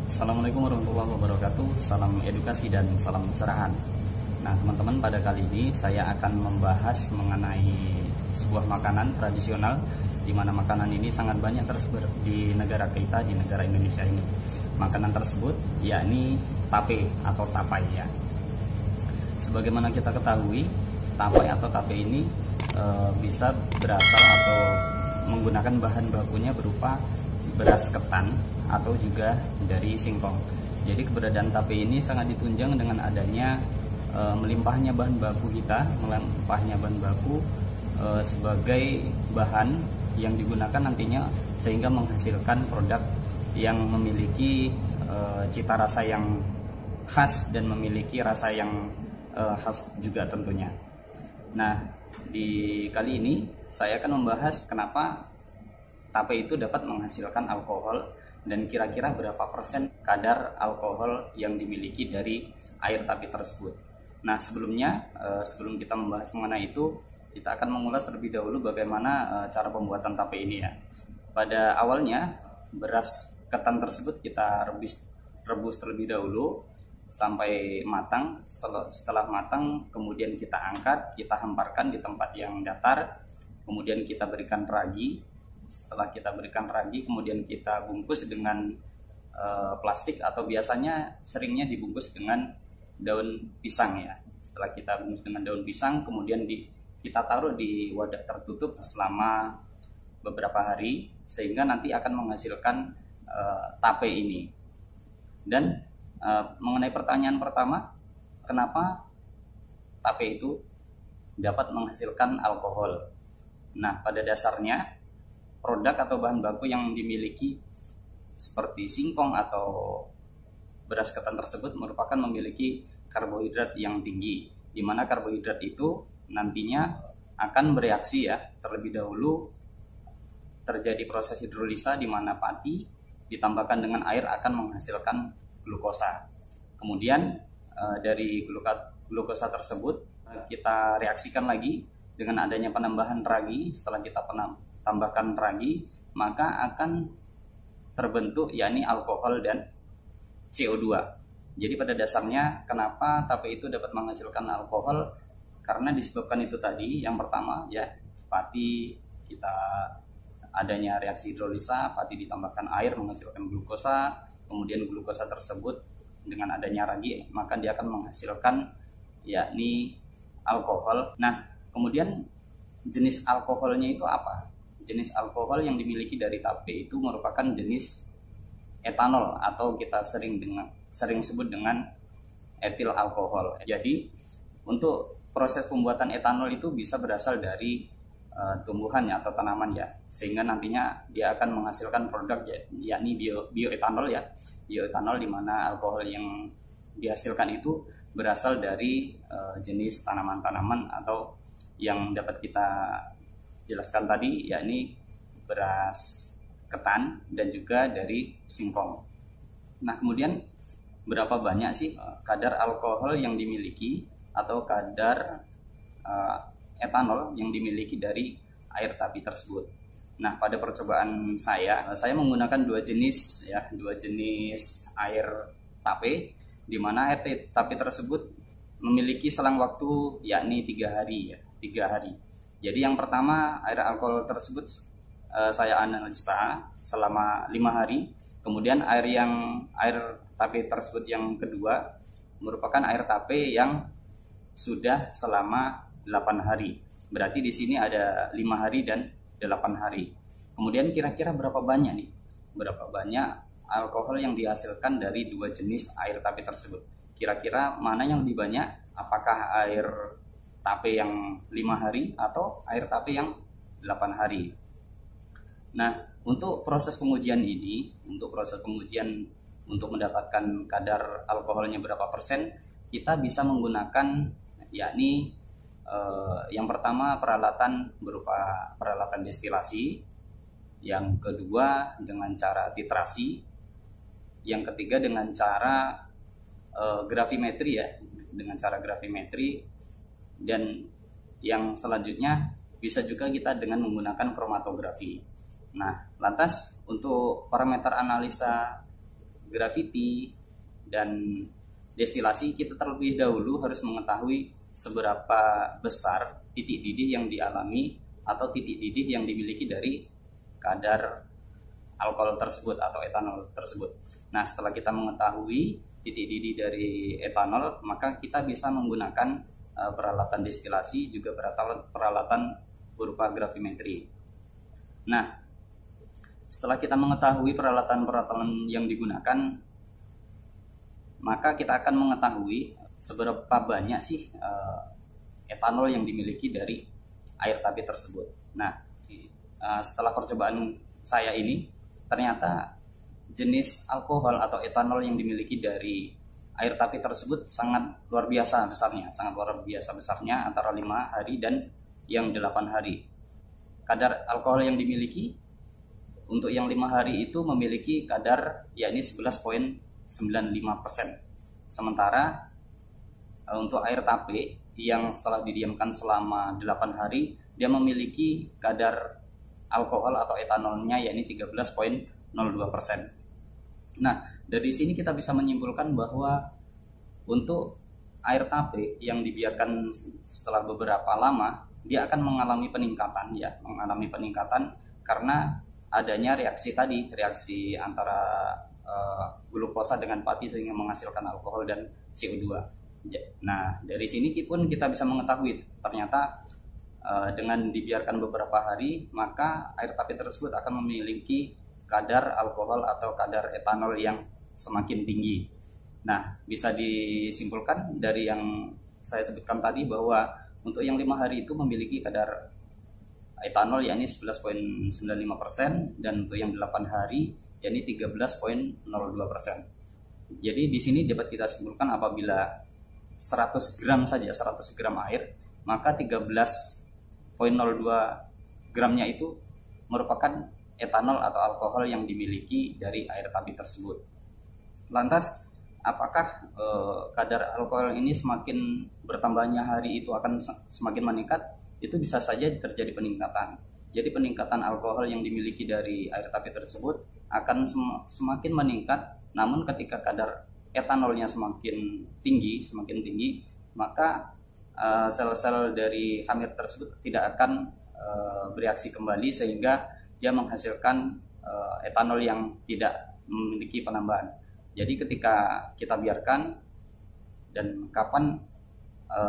Assalamualaikum warahmatullahi wabarakatuh. Salam edukasi dan salam pencerahan. Nah teman-teman, pada kali ini saya akan membahas mengenai sebuah makanan tradisional, di mana makanan ini sangat banyak tersebar di negara kita, di negara Indonesia ini. Makanan tersebut yakni tape atau tapai ya. Sebagaimana kita ketahui, tapai atau tape ini bisa berasal atau menggunakan bahan bakunya berupa beras ketan atau juga dari singkong. Jadi keberadaan tape ini sangat ditunjang dengan adanya melimpahnya bahan baku sebagai bahan yang digunakan nantinya, sehingga menghasilkan produk yang memiliki cita rasa yang khas dan memiliki rasa yang khas juga tentunya. Nah, di kali ini saya akan membahas kenapa tape itu dapat menghasilkan alkohol dan kira-kira berapa persen kadar alkohol yang dimiliki dari air tape tersebut. Nah, sebelum kita membahas mengenai itu, kita akan mengulas terlebih dahulu bagaimana cara pembuatan tape ini ya. Pada awalnya, beras ketan tersebut kita rebus terlebih dahulu sampai matang. Setelah matang, kemudian kita angkat, kita hamparkan di tempat yang datar, kemudian kita berikan ragi. Setelah kita berikan ragi, kemudian kita bungkus dengan plastik, atau biasanya seringnya dibungkus dengan daun pisang ya. Setelah kita bungkus dengan daun pisang, kemudian kita taruh di wadah tertutup selama beberapa hari, sehingga nanti akan menghasilkan tape ini. Dan mengenai pertanyaan pertama, kenapa tape itu dapat menghasilkan alkohol? Nah, pada dasarnya produk atau bahan baku yang dimiliki seperti singkong atau beras ketan tersebut merupakan memiliki karbohidrat yang tinggi, di mana karbohidrat itu nantinya akan bereaksi ya. Terlebih dahulu terjadi proses hidrolisa, di mana pati ditambahkan dengan air akan menghasilkan glukosa. Kemudian dari glukosa tersebut kita reaksikan lagi dengan adanya penambahan ragi. Setelah kita tambahkan ragi, maka akan terbentuk yakni alkohol dan CO2. Jadi pada dasarnya kenapa tape itu dapat menghasilkan alkohol, karena disebabkan itu tadi. Yang pertama ya, pati kita adanya reaksi hidrolisa, pati ditambahkan air menghasilkan glukosa, kemudian glukosa tersebut dengan adanya ragi maka dia akan menghasilkan yakni alkohol. Nah, kemudian jenis alkoholnya itu apa? Jenis alkohol yang dimiliki dari tape itu merupakan jenis etanol, atau kita sering sebut dengan etil alkohol. Jadi untuk proses pembuatan etanol itu bisa berasal dari tumbuhan atau tanaman ya, sehingga nantinya dia akan menghasilkan produk yakni bioetanol ya. Bioetanol, di mana alkohol yang dihasilkan itu berasal dari jenis tanaman-tanaman atau yang dapat kita jelaskan tadi, yakni beras ketan dan juga dari singkong. Nah, kemudian berapa banyak sih kadar alkohol yang dimiliki atau kadar etanol yang dimiliki dari air tape tersebut? Nah, pada percobaan saya menggunakan dua jenis air tape, di mana air tape tersebut memiliki selang waktu yakni 3 hari ya, 3 hari. Jadi yang pertama, air alkohol tersebut saya analisa selama 5 hari. Kemudian air tape tersebut yang kedua merupakan air tape yang sudah selama 8 hari. Berarti di sini ada 5 hari dan 8 hari. Kemudian kira-kira berapa banyak nih? Berapa banyak alkohol yang dihasilkan dari dua jenis air tape tersebut? Kira-kira mana yang lebih banyak? Apakah air tape yang 5 hari atau air tape yang 8 hari? Nah, untuk proses pengujian untuk mendapatkan kadar alkoholnya berapa persen, kita bisa menggunakan yakni yang pertama peralatan berupa peralatan destilasi, yang kedua dengan cara titrasi, yang ketiga dengan cara gravimetri ya, dan yang selanjutnya bisa juga kita dengan menggunakan kromatografi. Nah, lantas untuk parameter analisa gravity, dan destilasi, kita terlebih dahulu harus mengetahui seberapa besar titik didih yang dialami atau titik didih yang dimiliki dari kadar alkohol tersebut atau etanol tersebut. Nah, setelah kita mengetahui titik didih dari etanol, maka kita bisa menggunakan peralatan destilasi, juga peralatan berupa gravimetri. Nah, setelah kita mengetahui peralatan-peralatan yang digunakan, maka kita akan mengetahui seberapa banyak sih etanol yang dimiliki dari air tapi tersebut. Nah, setelah percobaan saya ini, ternyata jenis alkohol atau etanol yang dimiliki dari air tapi tersebut sangat luar biasa besarnya, antara 5 hari dan yang 8 hari. Kadar alkohol yang dimiliki untuk yang 5 hari itu memiliki kadar yakni 11,95%. Sementara untuk air tape yang setelah didiamkan selama 8 hari, dia memiliki kadar alkohol atau etanolnya yakni 13,02%. Nah, dari sini kita bisa menyimpulkan bahwa untuk air tape yang dibiarkan setelah beberapa lama, dia akan mengalami peningkatan karena adanya reaksi antara glukosa dengan pati sehingga menghasilkan alkohol dan CO2. Nah, dari sini pun kita bisa mengetahui ternyata dengan dibiarkan beberapa hari, maka air tape tersebut akan memiliki kadar alkohol atau kadar etanol yang semakin tinggi. Nah, bisa disimpulkan dari yang saya sebutkan tadi bahwa untuk yang 5 hari itu memiliki kadar etanol yakni 11,95%, dan untuk yang 8 hari yakni 13,02%. Jadi di sini dapat kita simpulkan apabila 100 gram air, maka 13,02 gramnya itu merupakan etanol atau alkohol yang dimiliki dari air tape tersebut. Lantas, apakah kadar alkohol ini semakin bertambahnya hari itu akan semakin meningkat? Itu bisa saja terjadi peningkatan. Jadi peningkatan alkohol yang dimiliki dari air tape tersebut akan semakin meningkat, namun ketika kadar etanolnya semakin tinggi, maka sel-sel dari khamir tersebut tidak akan bereaksi kembali sehingga dia menghasilkan etanol yang tidak memiliki penambahan. Jadi ketika kita biarkan, dan kapan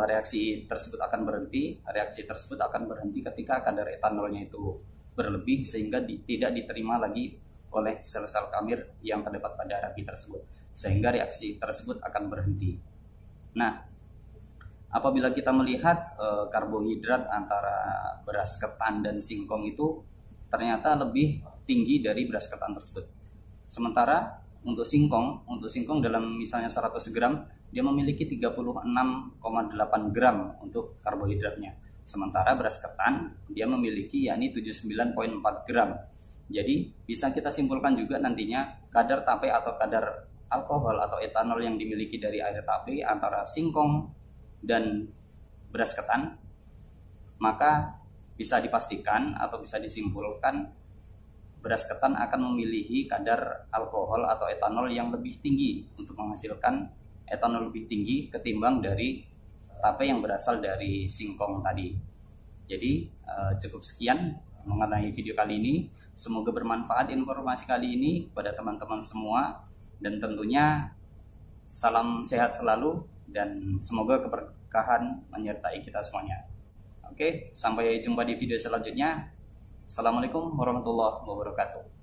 reaksi tersebut akan berhenti? Reaksi tersebut akan berhenti ketika kadar etanolnya itu berlebih sehingga tidak diterima lagi oleh sel-sel khamir yang terdapat pada api tersebut, sehingga reaksi tersebut akan berhenti. Nah, apabila kita melihat karbohidrat antara beras ketan dan singkong itu ternyata lebih tinggi dari beras ketan tersebut. Sementara untuk singkong dalam misalnya 100 gram, dia memiliki 36,8 gram untuk karbohidratnya. Sementara beras ketan dia memiliki yakni 79,4 gram. Jadi bisa kita simpulkan juga nantinya kadar tape atau kadar alkohol atau etanol yang dimiliki dari air tape antara singkong dan beras ketan, maka bisa dipastikan atau bisa disimpulkan beras ketan akan memiliki kadar alkohol atau etanol yang lebih tinggi untuk menghasilkan etanol lebih tinggi ketimbang dari tape yang berasal dari singkong tadi. Jadi cukup sekian mengenai video kali ini. Semoga bermanfaat informasi kali ini kepada teman-teman semua, dan tentunya salam sehat selalu dan semoga keberkahan menyertai kita semuanya. Oke, sampai jumpa di video selanjutnya. Assalamualaikum warahmatullahi wabarakatuh.